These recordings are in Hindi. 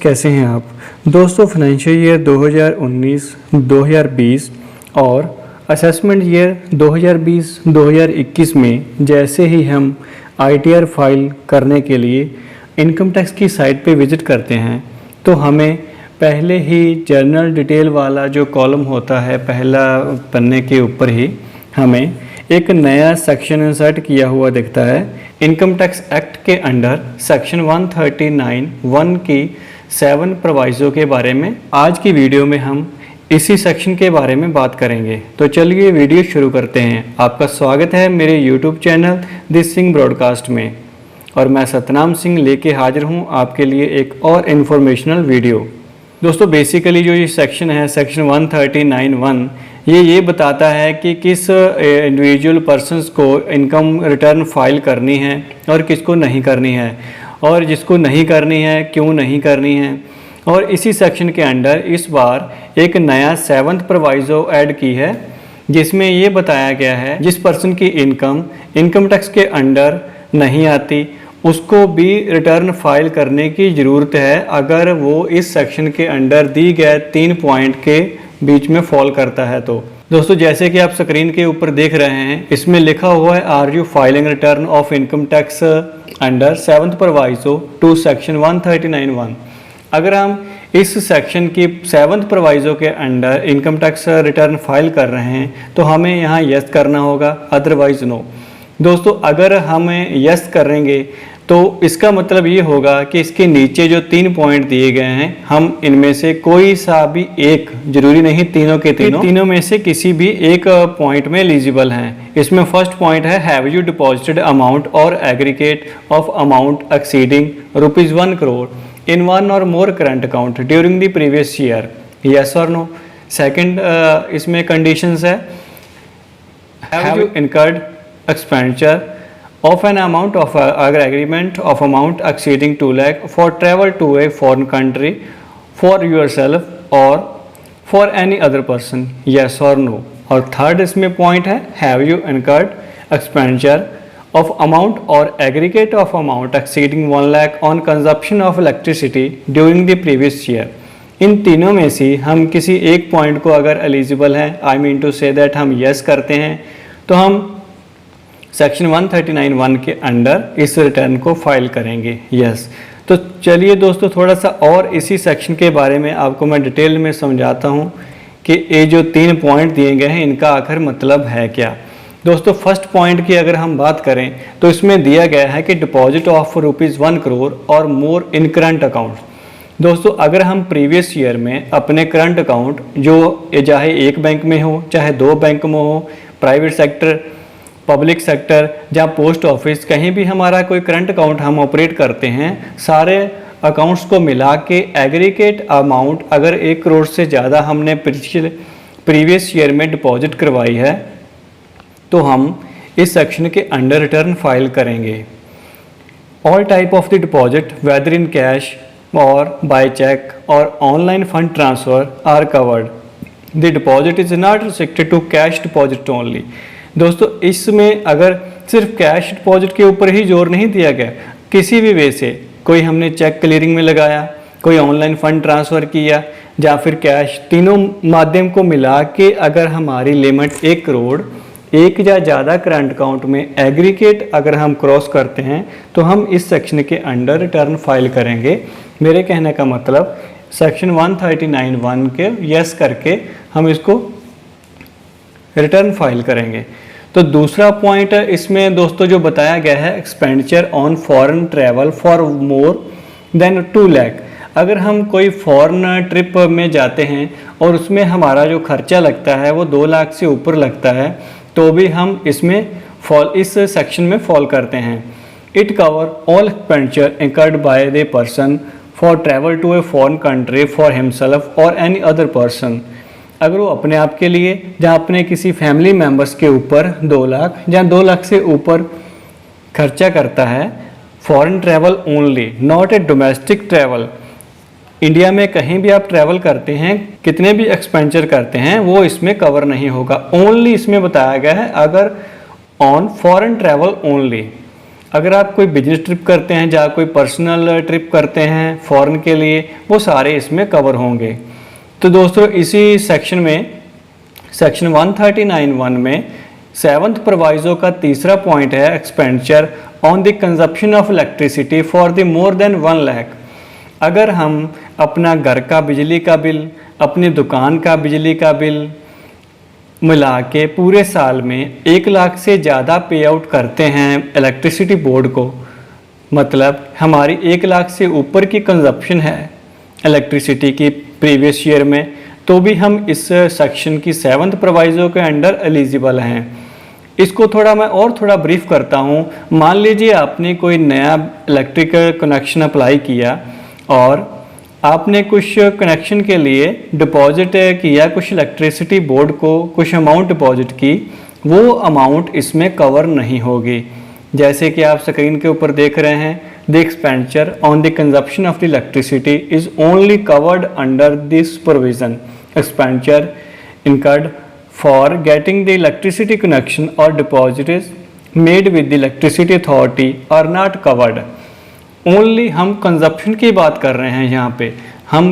कैसे हैं आप दोस्तों। फाइनेंशियल ईयर 2019-2020 और असेसमेंट ईयर 2020-2021 में जैसे ही हम आईटीआर फाइल करने के लिए इनकम टैक्स की साइट पे विज़िट करते हैं तो हमें पहले ही जर्नल डिटेल वाला जो कॉलम होता है पहला पन्ने के ऊपर ही हमें एक नया सेक्शन इंसर्ट किया हुआ दिखता है। इनकम टैक्स एक्ट के अंडर सेक्शन 139(1) की 7 प्रोवाइजो के बारे में आज की वीडियो में हम इसी सेक्शन के बारे में बात करेंगे। तो चलिए वीडियो शुरू करते हैं। आपका स्वागत है मेरे YouTube channel this Singh broadcast में और मैं सतनाम सिंह लेके हाजिर हूँ आपके लिए एक और इन्फॉर्मेशनल वीडियो। दोस्तों बेसिकली जो ये सेक्शन है सेक्शन 139(1) ये बताता है कि किस इंडिविजुअल पर्सन्स को इनकम रिटर्न फाइल करनी है और किसको नहीं करनी है, और जिसको नहीं करनी है क्यों नहीं करनी है। और इसी सेक्शन के अंडर इस बार एक नया 7th प्रोवाइजो ऐड की है जिसमें ये बताया गया है जिस पर्सन की इनकम टैक्स के अंडर नहीं आती उसको भी रिटर्न फाइल करने की ज़रूरत है अगर वो इस सेक्शन के अंडर दी गए 3 पॉइंट के बीच में फॉल करता है। तो दोस्तों जैसे कि आप स्क्रीन के ऊपर देख रहे हैं इसमें लिखा हुआ है are you filing return of income tax under 7th proviso to section 139(1)। अगर हम इस सेक्शन की 7th प्रोवाइजो के under income tax return file कर रहे हैं तो हमें यहाँ यस करना होगा, अदरवाइज नो। दोस्तों अगर हमें यस करेंगे तो इसका मतलब ये होगा कि इसके नीचे जो 3 पॉइंट दिए गए हैं हम इनमें से कोई सा भी एक, जरूरी नहीं तीनों के तीनों में से किसी भी एक पॉइंट में एलिजिबल हैं। इसमें फर्स्ट पॉइंट है have you deposited amount or aggregate of amount exceeding ₹1 crore in one or more current account during the previous year, yes or no. Second इसमें कंडीशंस है have you incurred expenditure of an amount of agreement of amount exceeding 2 lakh for travel to a foreign country for yourself or for any other person, yes or no। और थर्ड इसमें पॉइंट है have you incurred expenditure of amount or aggregate of amount exceeding 1 lakh on consumption of electricity during the previous year। इन तीनों में से हम किसी एक पॉइंट को अगर एलिजिबल हैं, I mean to say that हम यस करते हैं तो हम सेक्शन 139(1) के अंडर इस रिटर्न को फाइल करेंगे, यस। तो चलिए दोस्तों थोड़ा सा और इसी सेक्शन के बारे में आपको मैं डिटेल में समझाता हूँ कि ये जो 3 पॉइंट दिए गए हैं इनका आखिर मतलब है क्या। दोस्तों फर्स्ट पॉइंट की अगर हम बात करें तो इसमें दिया गया है कि डिपॉजिट ऑफ ₹1 crore और मोर इन करंट अकाउंट। दोस्तों अगर हम प्रीवियस ईयर में अपने करंट अकाउंट जो चाहे एक बैंक में हो चाहे 2 बैंक में हो, प्राइवेट सेक्टर, पब्लिक सेक्टर या पोस्ट ऑफिस, कहीं भी हमारा कोई करंट अकाउंट हम ऑपरेट करते हैं, सारे अकाउंट्स को मिला के एग्रीगेट अमाउंट अगर 1 करोड़ से ज़्यादा हमने प्रीवियस ईयर में डिपॉजिट करवाई है तो हम इस सेक्शन के अंडर रिटर्न फाइल करेंगे। All type of the deposit whether in cash or by cheque or online fund transfer are covered. The deposit is not restricted to cash deposit only. दोस्तों इसमें अगर सिर्फ कैश डिपॉजिट के ऊपर ही जोर नहीं दिया गया, किसी भी वे से कोई हमने चेक क्लियरिंग में लगाया, कोई ऑनलाइन फंड ट्रांसफ़र किया या फिर कैश, तीनों माध्यम को मिला के अगर हमारी लिमिट 1 करोड़ एक या ज़्यादा करंट अकाउंट में एग्रीगेट अगर हम क्रॉस करते हैं तो हम इस सेक्शन के अंडर रिटर्न फाइल करेंगे। मेरे कहने का मतलब सेक्शन 139(1) के यस करके हम इसको रिटर्न फाइल करेंगे। तो दूसरा पॉइंट इसमें दोस्तों जो बताया गया है expenditure on foreign travel for more than 2 lakh. अगर हम कोई फॉरेन ट्रिप में जाते हैं और उसमें हमारा जो खर्चा लगता है वो 2 लाख से ऊपर लगता है तो भी हम इसमें इस सेक्शन में फॉल करते हैं। It cover all expenditure incurred by the person for travel to a foreign country for himself or any other person. अगर वो अपने आप के लिए या अपने किसी फैमिली मेम्बर्स के ऊपर 2 लाख या 2 लाख से ऊपर खर्चा करता है, foreign travel only, not a domestic travel. India में कहीं भी आप ट्रैवल करते हैं, कितने भी एक्सपेंडिचर करते हैं वो इसमें कवर नहीं होगा। ओनली इसमें बताया गया है अगर ऑन फॉरेन ट्रैवल ओनली। अगर आप कोई बिजनेस ट्रिप करते हैं या कोई पर्सनल ट्रिप करते हैं फॉरेन के लिए, वो सारे इसमें कवर होंगे। तो दोस्तों इसी सेक्शन में सेक्शन 139(1) में 7th प्रोवाइजो का तीसरा पॉइंट है expenditure on the consumption of electricity for the more than 1 lakh. अगर हम अपना घर का बिजली का बिल, अपनी दुकान का बिजली का बिल मिला के पूरे साल में 1 लाख से ज़्यादा पे आउट करते हैं इलेक्ट्रिसिटी बोर्ड को, मतलब हमारी 1 लाख से ऊपर की कंजप्शन है इलेक्ट्रिसिटी की प्रीवियस ईयर में, तो भी हम इस सेक्शन की 7th प्रोवाइजो के अंडर एलिजिबल हैं। इसको मैं थोड़ा ब्रीफ करता हूँ। मान लीजिए आपने कोई नया इलेक्ट्रिक कनेक्शन अप्लाई किया और आपने कुछ कनेक्शन के लिए डिपॉजिट किया, कुछ इलेक्ट्रिसिटी बोर्ड को कुछ अमाउंट डिपॉजिट की, वो अमाउंट इसमें कवर नहीं होगी। जैसे कि आप स्क्रीन के ऊपर देख रहे हैं, the expenditure on the consumption of the electricity is only covered under this provision. Expenditure incurred for getting the electricity connection और deposit made with the electricity authority are not covered. Only हम कंजप्शन की बात कर रहे हैं यहाँ पे। हम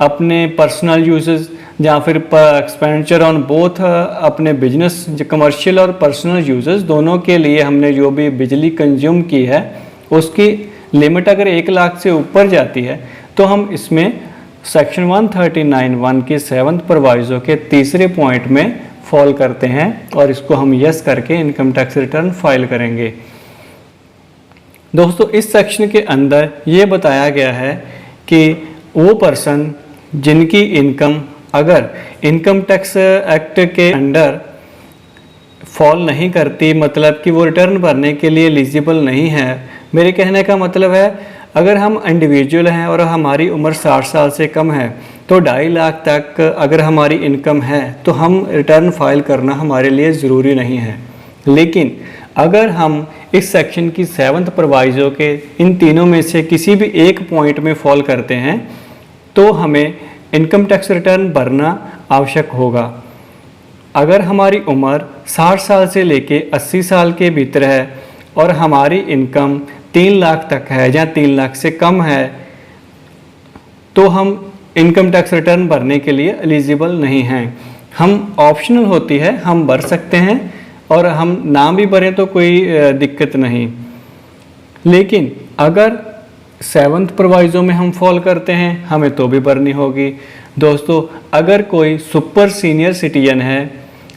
अपने पर्सनल यूजेस या फिर एक्सपेंडिचर ऑन बोथ अपने बिजनेस, कमर्शियल और पर्सनल यूजेस दोनों के लिए हमने जो भी बिजली कंज्यूम की है उसकी लिमिट अगर 1 लाख से ऊपर जाती है तो हम इसमें सेक्शन 139(1) की 7th प्रोवाइजो के तीसरे पॉइंट में फॉल करते हैं और इसको हम यस करके इनकम टैक्स रिटर्न फाइल करेंगे। दोस्तों इस सेक्शन के अंदर ये बताया गया है कि वो पर्सन जिनकी इनकम अगर इनकम टैक्स एक्ट के अंडर फॉल नहीं करती, मतलब कि वो रिटर्न भरने के लिए एलिजिबल नहीं है। मेरे कहने का मतलब है अगर हम इंडिविजुअल हैं और हमारी उम्र 60 साल से कम है तो 2.5 लाख तक अगर हमारी इनकम है तो हम रिटर्न फाइल करना हमारे लिए ज़रूरी नहीं है। लेकिन अगर हम इस सेक्शन की 7th प्रोवाइजो के इन तीनों में से किसी भी एक पॉइंट में फॉल करते हैं तो हमें इनकम टैक्स रिटर्न भरना आवश्यक होगा। अगर हमारी उम्र 60 साल से लेके 80 साल के भीतर है और हमारी इनकम 3 लाख तक है या 3 लाख से कम है तो हम इनकम टैक्स रिटर्न भरने के लिए एलिजिबल नहीं हैं। हम ऑप्शनल होती है, हम भर सकते हैं और हम ना भी भरें तो कोई दिक्कत नहीं। लेकिन अगर 7th प्रोवाइजो में हम फॉल करते हैं हमें तो भी भरनी होगी। दोस्तों अगर कोई सुपर सीनियर सिटीजन है,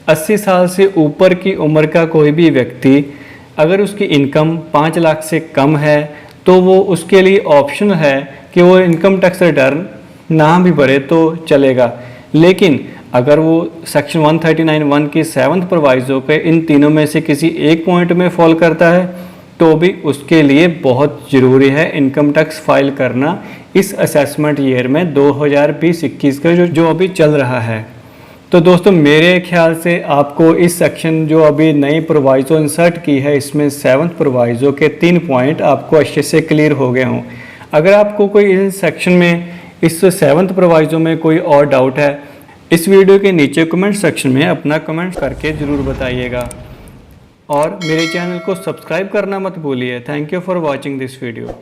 80 साल से ऊपर की उम्र का कोई भी व्यक्ति, अगर उसकी इनकम 5 लाख से कम है तो वो उसके लिए ऑप्शन है कि वो इनकम टैक्स रिटर्न ना भी भरे तो चलेगा। लेकिन अगर वो सेक्शन 139(1) की 7th प्रोवाइजो के इन तीनों में से किसी एक पॉइंट में फॉल करता है तो भी उसके लिए बहुत ज़रूरी है इनकम टैक्स फाइल करना इस असेसमेंट ईयर में 2020-21 का जो अभी चल रहा है। तो दोस्तों मेरे ख्याल से आपको इस सेक्शन जो अभी नई प्रोवाइजो इंसर्ट की है इसमें 7th प्रोवाइजो के 3 पॉइंट आपको अच्छे से क्लियर हो गए हों। अगर आपको कोई इस सेक्शन में इस 7th प्रोवाइजो में कोई और डाउट है, इस वीडियो के नीचे कमेंट सेक्शन में अपना कमेंट करके ज़रूर बताइएगा और मेरे चैनल को सब्सक्राइब करना मत भूलिए। Thank you for watching this video.